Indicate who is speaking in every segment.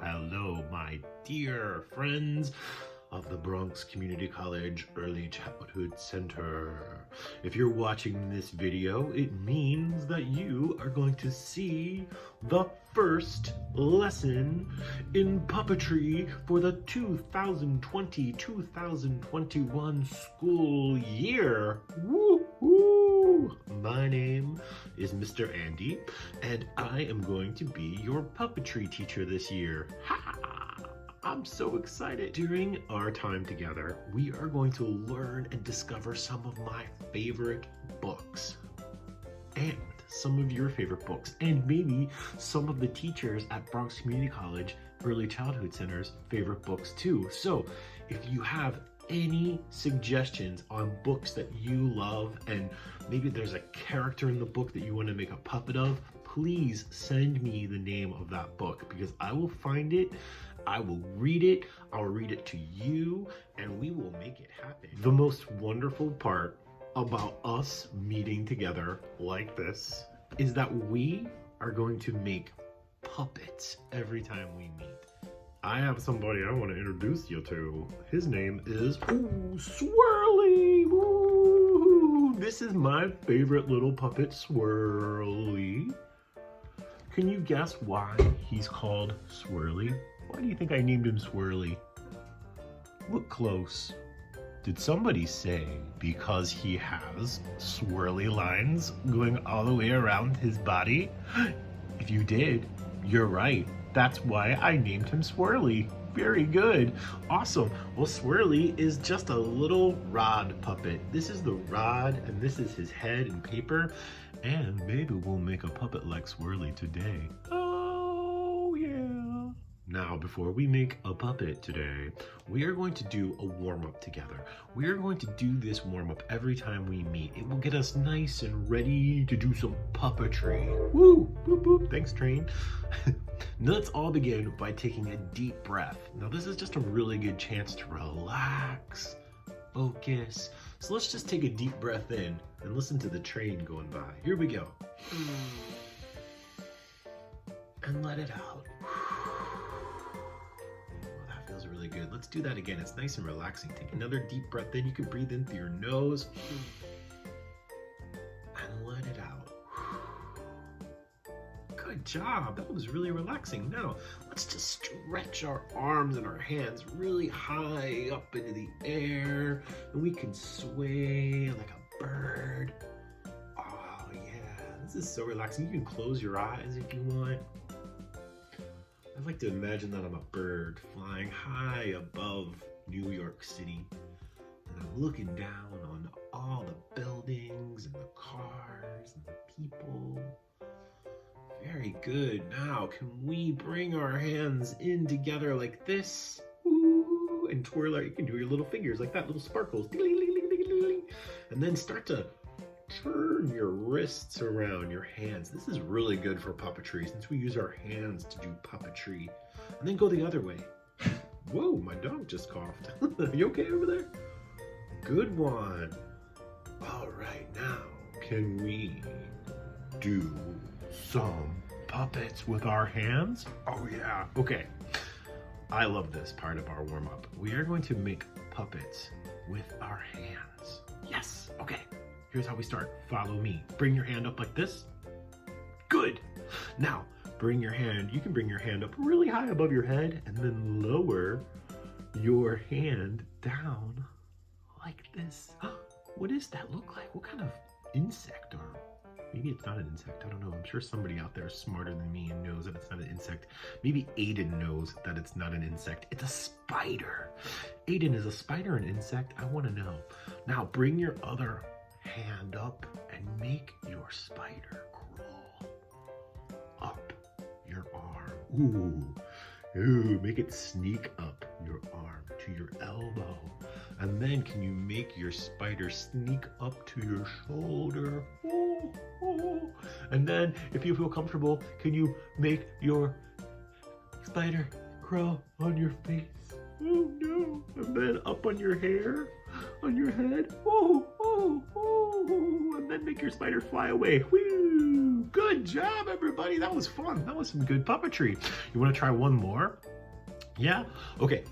Speaker 1: Hello, my dear friends of the Bronx Community College Early Childhood Center. If you're watching this video, it means that you are going to see the first lesson in puppetry for the 2020-2021 school year. Woo-hoo! My name is Mr. Andy, and I am going to be your puppetry teacher this year. Ha! I'm so excited. During our time together, we are going to learn and discover some of my favorite books and some of your favorite books, and maybe some of the teachers at Bronx Community College Early Childhood Center's favorite books too. So if you have any suggestions on books that you love, and maybe there's a character in the book that you want to make a puppet of, please send me the name of that book, because I will find it, I will read it, I'll read it to you, and we will make it happen. The most wonderful part about us meeting together like this is that we are going to make puppets every time we meet. I have somebody I want to introduce you to. His name is Swirly. Woo! This is my favorite little puppet, Swirly. Can you guess why he's called Swirly? Why do you think I named him Swirly? Look close. Did somebody say because he has swirly lines going all the way around his body? If you did, you're right. That's why I named him Swirly. Very good. Awesome. Well, Swirly is just a little rod puppet. This is the rod, and this is his head and paper. And maybe we'll make a puppet like Swirly today. Oh, yeah. Now, before we make a puppet today, we are going to do a warm-up together. We are going to do this warm-up every time we meet. It will get us nice and ready to do some puppetry. Woo! Boop, boop. Thanks, train. Now, let's all begin by taking a deep breath. Now, this is just a really good chance to relax, focus. So let's just take a deep breath in and listen to the train going by. Here we go. And let it out. Feels really good. Let's do that again. It's nice and relaxing. Take another deep breath in. You can breathe in through your nose and let it out. Good job. That was really relaxing. Now, let's just stretch our arms and our hands really high up into the air, and we can sway like a bird. Oh, yeah. This is so relaxing. You can close your eyes if you want. I like to imagine that I'm a bird flying high above New York City, and I'm looking down on all the buildings and the cars and the people. Very good. Now, can we bring our hands in together like this? Ooh, and twirl our, you can do your little fingers like that, little sparkles. And then start to turn your wrists around your hands. This is really good for puppetry since we use our hands to do puppetry. And then go the other way. Whoa, my dog just coughed. Are you okay over there? Good one. All right, now can we do some puppets with our hands? Oh yeah, okay. I love this part of our warm-up. We are going to make puppets with our hands. Yes, okay. Here's how we start. Follow me. Bring your hand up like this. Good. Now, bring your hand. You can bring your hand up really high above your head and then lower your hand down like this. What does that look like? What kind of insect, or maybe it's not an insect. I don't know. I'm sure somebody out there is smarter than me and knows that it's not an insect. Maybe Aiden knows that it's not an insect. It's a spider. Aiden, is a spider an insect? I want to know. Now bring your other hand up and make your spider crawl up your arm. Ooh, make it sneak up your arm to your elbow. And then can you make your spider sneak up to your shoulder? And then if you feel comfortable, can you make your spider crawl on your face? Oh no. And then up on your hair, on your head. And then make your spider fly away. Woo! Good job, everybody. That was fun. That was some good puppetry. You want to try one more? Yeah? Okay.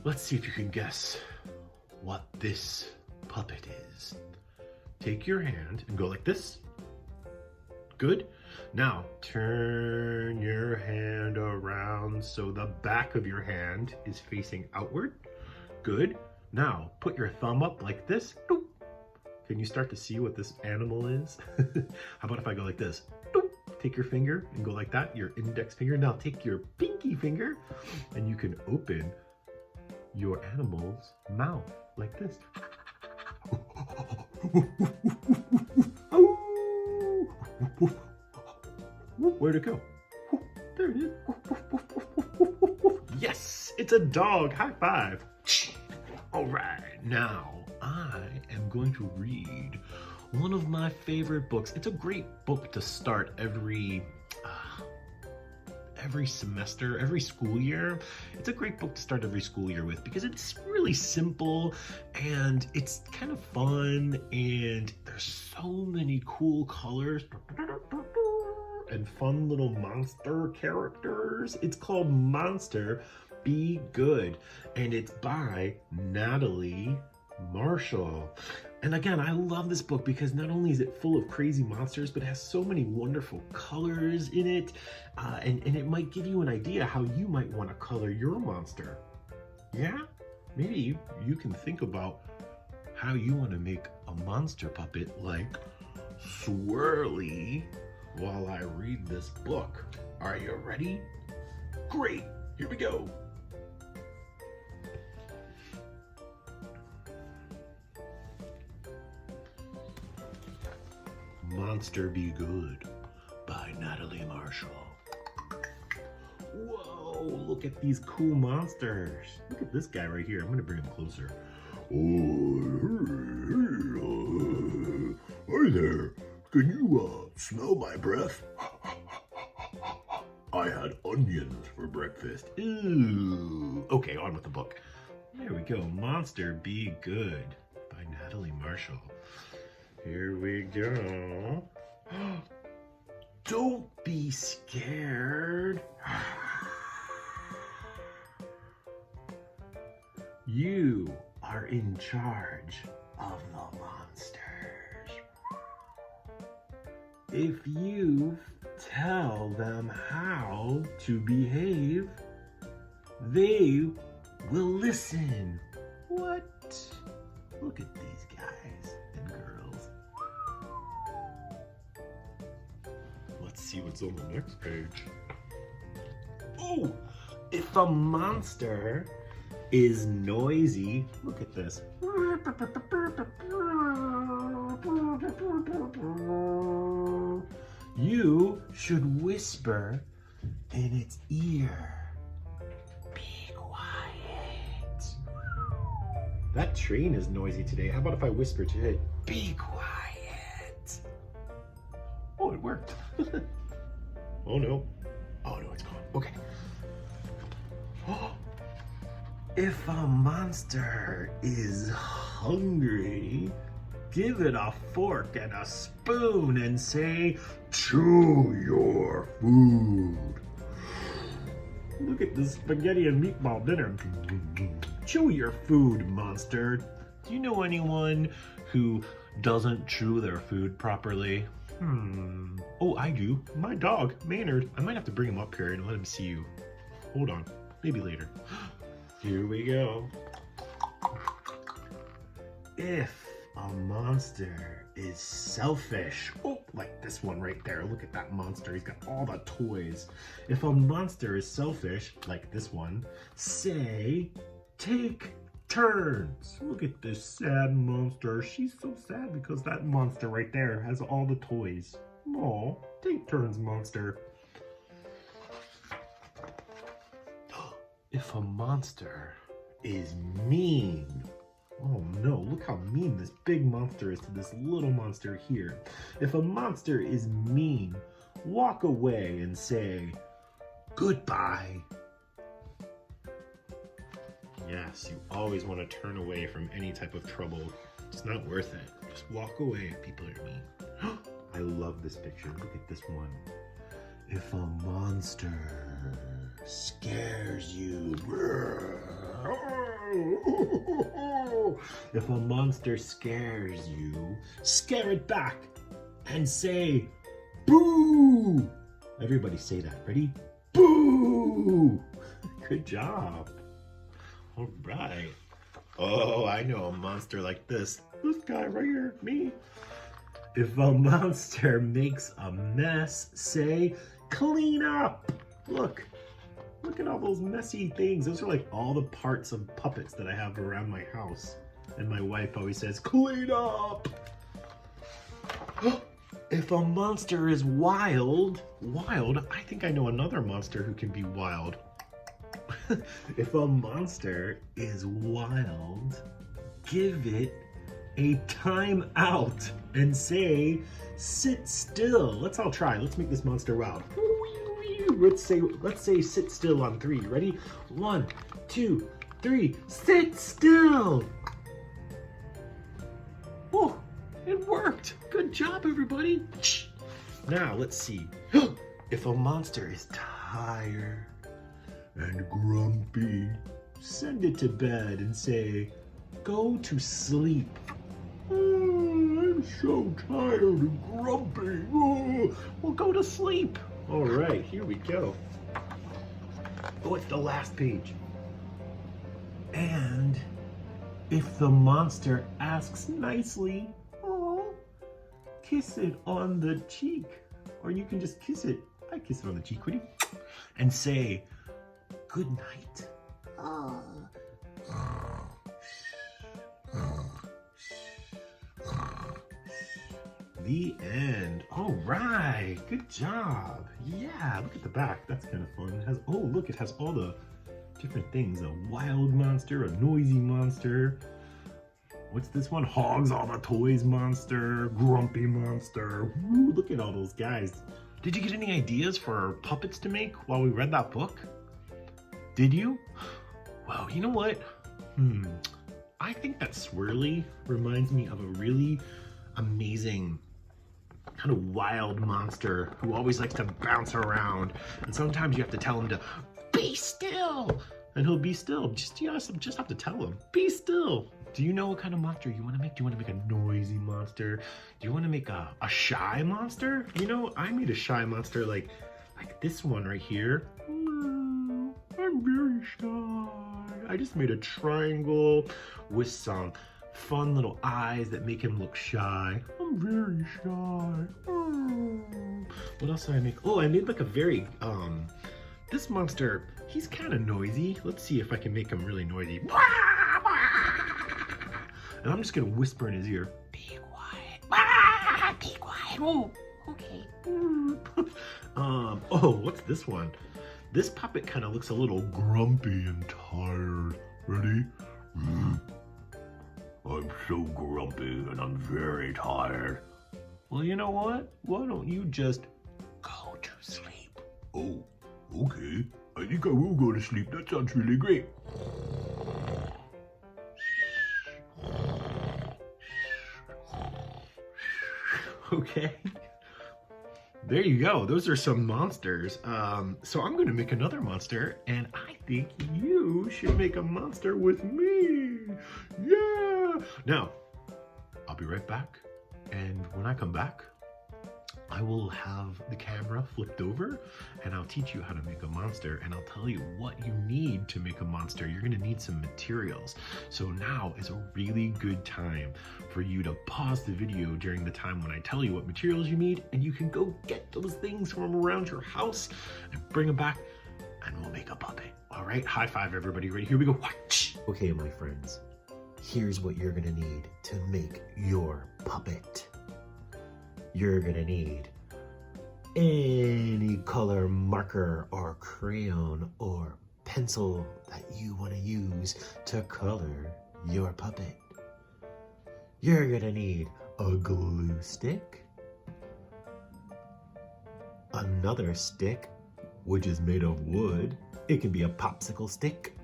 Speaker 1: Let's see if you can guess what this puppet is. Take your hand and go like this. Good. Now turn your hand around so the back of your hand is facing outward. Good. Now put your thumb up like this. Can you start to see what this animal is? How about if I go like this? Take your finger and go like that, your index finger. Now take your pinky finger and you can open your animal's mouth like this. Where'd it go? There it is. Yes, it's a dog. High five. All right, now I am going to read one of my favorite books. It's a great book to start every semester, every school year. It's a great book to start every school year with because it's really simple and it's kind of fun and there's so many cool colors and fun little monster characters. It's called Monster Be Good and it's by Natalie Marshall. And again, I love this book because not only is it full of crazy monsters, but it has so many wonderful colors in it. And it might give you an idea how you might want to color your monster. Yeah? Maybe you can think about how you want to make a monster puppet like Swirly while I read this book. Are you ready? Great, here we go. Monster Be Good by Natalie Marshall. Whoa, look at these cool monsters. Look at this guy right here. I'm gonna bring him closer. Oh, hi there. Can you smell my breath? I had onions for breakfast. Ooh. Okay, on with the book. There we go. Monster Be Good by Natalie Marshall. Here we go. Don't be scared. You are in charge of the monsters. If you tell them how to behave, they will listen. What? Look at these guys and girls. Let's see what's on the next page. Oh, if a monster is noisy, look at this. You should whisper in its ear. Be quiet. That train is noisy today. How about if I whisper to it? Be quiet. Oh, it worked. Oh no. Oh no, it's gone. Okay. If a monster is hungry, give it a fork and a spoon and say, chew your food. Look at this spaghetti and meatball dinner. Chew your food, monster. Do you know anyone who doesn't chew their food properly? Oh, I do. My dog, Maynard. I might have to bring him up here and let him see you. Hold on. Maybe later. Here we go. If a monster is selfish, oh, like this one right there. Look at that monster. He's got all the toys. If a monster is selfish, like this one, say, take turns. Look at this sad monster. She's so sad because that monster right there has all the toys. Aw, take turns, monster. If a monster is mean, oh no, look how mean this big monster is to this little monster here. If a monster is mean, walk away and say, goodbye. Yes, you always want to turn away from any type of trouble. It's not worth it. Just walk away if people are mean. I love this picture. Look at this one. If a monster scares you, if a monster scares you, scare it back and say, boo! Everybody say that. Ready? Boo! Good job. All right. Oh, I know a monster like this. This guy right here, me. If a monster makes a mess, say, clean up. Look at all those messy things. Those are like all the parts of puppets that I have around my house. And my wife always says, clean up. If a monster is wild, I think I know another monster who can be wild. If a monster is wild, give it a time out and say, sit still. Let's all try. Let's make this monster wild. Let's say sit still on 3. Ready? 1, 2, 3. Sit still. Oh, it worked. Good job, everybody. Now let's see. If a monster is tired and grumpy, send it to bed and say, go to sleep. Oh, I'm so tired and grumpy. Oh, well, go to sleep. All right, here we go. Oh, it's the last page. And if the monster asks nicely, oh, kiss it on the cheek. Or you can just kiss it. I kiss it on the cheek, would you? And say, good night. The end. All right, good job. Yeah, look at the back. That's kind of fun. It has, oh, look, it has all the different things. A wild monster, a noisy monster. What's this one? Hogs all the toys monster, grumpy monster. Woo, look at all those guys. Did you get any ideas for puppets to make while we read that book? Did you? Well, you know what? I think that Swirly reminds me of a really amazing kind of wild monster who always likes to bounce around. And sometimes you have to tell him to be still. And he'll be still. Just have to tell him, be still. Do you know what kind of monster you want to make? Do you want to make a noisy monster? Do you want to make a shy monster? You know, I made a shy monster like this one right here. I'm very shy. I just made a triangle with some fun little eyes that make him look shy. I'm very shy. What else did I make? Oh, I made like a very, this monster, he's kind of noisy. Let's see if I can make him really noisy. And I'm just gonna whisper in his ear, be quiet. Be quiet. Oh, okay. Oh, what's this one? This puppet kind of looks a little grumpy and tired. Ready? I'm so grumpy and I'm very tired. Well, you know what? Why don't you just go to sleep? Oh, okay. I think I will go to sleep. That sounds really great. Okay. There you go. Those are some monsters. So I'm going to make another monster, and I think you should make a monster with me. Yeah. Now, I'll be right back. And when I come back, I will have the camera flipped over and I'll teach you how to make a monster, and I'll tell you what you need to make a monster. You're gonna need some materials. So now is a really good time for you to pause the video during the time when I tell you what materials you need, and you can go get those things from around your house and bring them back, and we'll make a puppet. All right, high five everybody. Ready? Here we go. Okay, my friends, here's what you're gonna need to make your puppet. You're gonna need any color marker or crayon or pencil that you want to use to color your puppet. You're gonna need a glue stick, another stick which is made of wood. It can be a popsicle stick.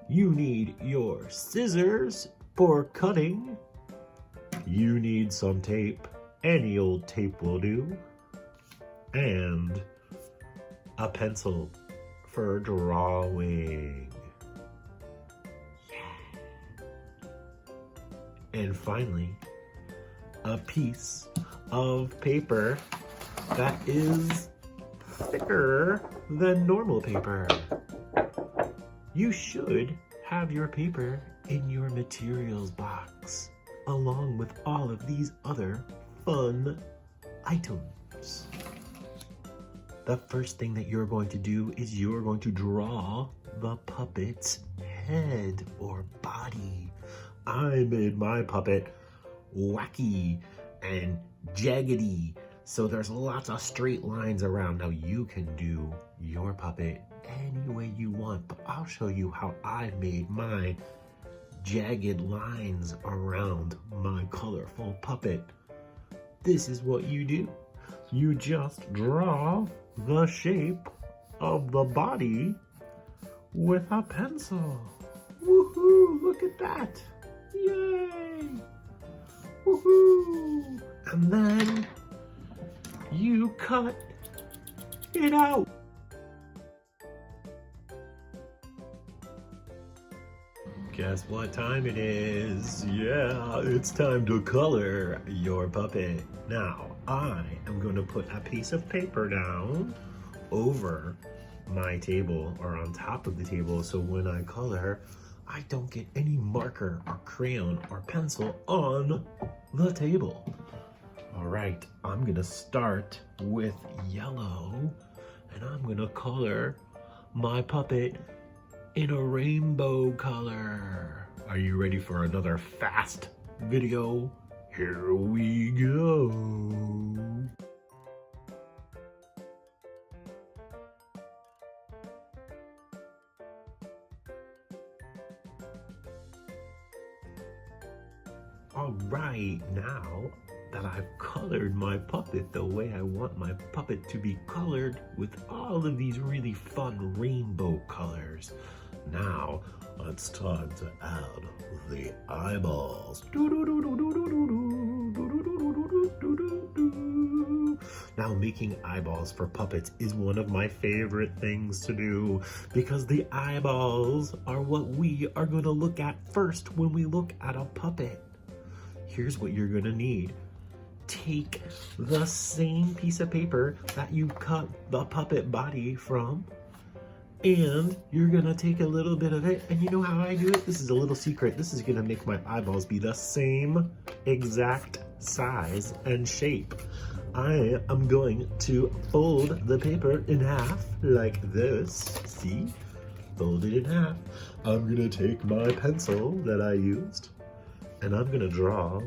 Speaker 1: You need your scissors for cutting. You need some tape. Any old tape will do. And a pencil for drawing. Yeah. And finally, a piece of paper that is thicker than normal paper. You should have your paper in your materials box, along with all of these other fun items. The first thing that you're going to do is you're going to draw the puppet's head or body. I made my puppet wacky and jaggedy, so there's lots of straight lines around. Now you can do your puppet any way you want, but I'll show you how I made my jagged lines around my colorful puppet. This is what you do. You just draw the shape of the body with a pencil. Woohoo! Look at that! Yay! Woohoo! And then you cut it out. Guess what time it is? Yeah, it's time to color your puppet. Now, I am going to put a piece of paper down over my table or on top of the table, so when I color, I don't get any marker or crayon or pencil on the table. All right, I'm gonna start with yellow, and I'm gonna color my puppet in a rainbow color. Are you ready for another fast video? Here we go. All right, now that I've colored my puppet the way I want my puppet to be colored with all of these really fun rainbow colors, now it's time to add the eyeballs. Now, making eyeballs for puppets is one of my favorite things to do because the eyeballs are what we are going to look at first when we look at a puppet. Here's what you're going to need. Take the same piece of paper that you cut the puppet body from, and you're gonna take a little bit of it, and you know how I do it? This is a little secret. This is gonna make my eyeballs be the same exact size and shape. I am going to fold the paper in half like this. See? Fold it in half. I'm gonna take my pencil that I used, and I'm gonna draw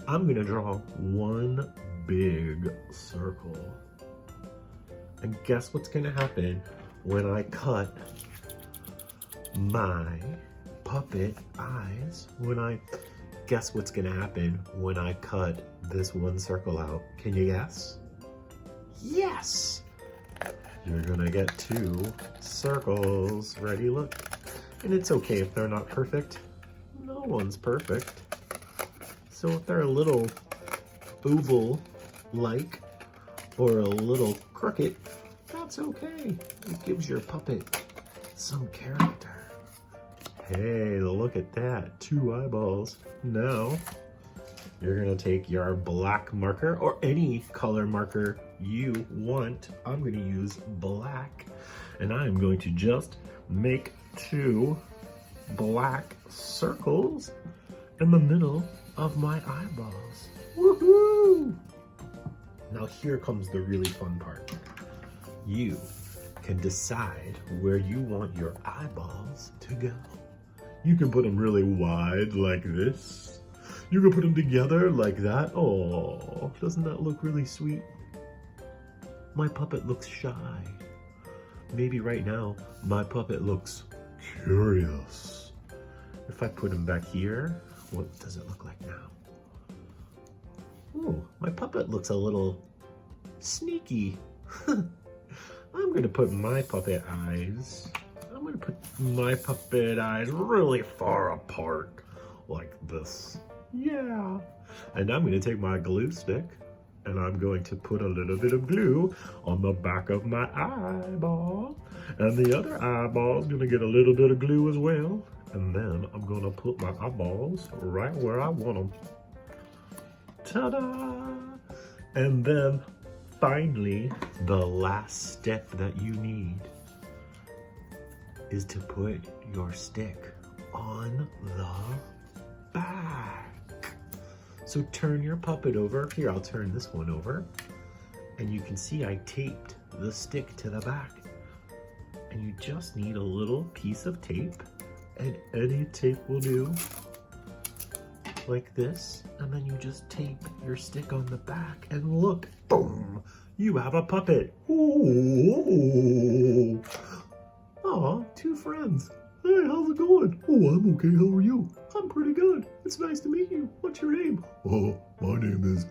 Speaker 1: I'm gonna draw one big circle. And guess what's gonna happen when I cut my puppet eyes? Guess what's gonna happen when I cut this one circle out? Can you guess? Yes! You're gonna get two circles. Ready? Look. And it's okay if they're not perfect. No one's perfect. So if they're a little oval-like or a little crooked, that's okay. It gives your puppet some character. Hey, look at that. Two eyeballs. Now, you're gonna take your black marker or any color marker you want. I'm gonna use black, and I'm going to just make two black circles in the middle of my eyeballs. Woohoo! Now here comes the really fun part. You can decide where you want your eyeballs to go. You can put them really wide like this. You can put them together like that. Oh, doesn't that look really sweet? My puppet looks shy. Maybe right now, my puppet looks curious. If I put him back here, what does it look like now? Oh, my puppet looks a little sneaky. I'm gonna put my puppet eyes, really far apart, like this. Yeah. And I'm gonna take my glue stick, and I'm going to put a little bit of glue on the back of my eyeball. And the other eyeball's gonna get a little bit of glue as well. And then I'm gonna put my eyeballs right where I want them. Ta-da! And then finally, the last step that you need is to put your stick on the back. So turn your puppet over. Here, I'll turn this one over. And you can see I taped the stick to the back. And you just need a little piece of tape, and any tape will do, like this. And then you just tape your stick on the back, and look, boom, you have a puppet. Ooh. Aw, two friends. Hey, how's it going? Oh, I'm okay, how are you? I'm pretty good. It's nice to meet you. What's your name? Oh, my name is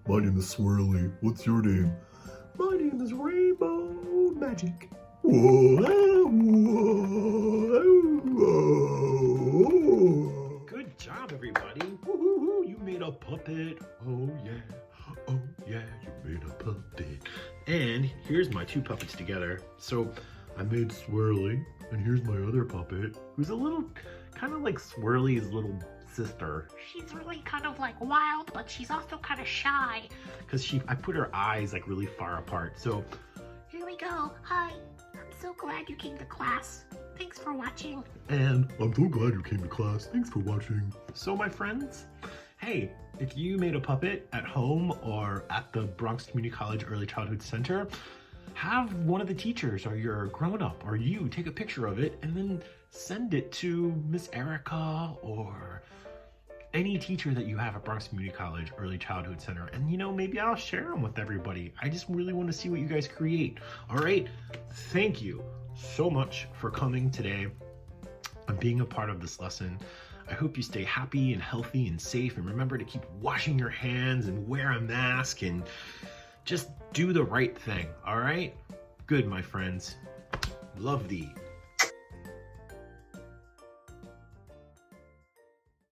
Speaker 1: Swirly. What's your name? My name is Rainbow Magic. Whoa, whoa. Good job, everybody. Woo-hoo-hoo, you made a puppet. Oh yeah, you made a puppet. And here's my two puppets together. So I made Swirly, and here's my other puppet, who's a little, kind of like Swirly's little sister.
Speaker 2: She's really kind of like wild, but she's also kind of shy.
Speaker 1: Because I put her eyes like really far apart. So
Speaker 2: here we go. Hi, I'm so glad you came to class. Thanks for watching.
Speaker 1: And I'm so glad you came to class. Thanks for watching. So my friends, hey, if you made a puppet at home or at the Bronx Community College Early Childhood Center, have one of the teachers or your grown-up or you take a picture of it and then send it to Miss Erica or any teacher that you have at Bronx Community College Early Childhood Center. And you know, maybe I'll share them with everybody. I just really want to see what you guys create. All right, thank you so much for coming today and being a part of this lesson. I hope you stay happy and healthy and safe, and remember to keep washing your hands and wear a mask and just do the right thing. All right, good, my friends. Love thee.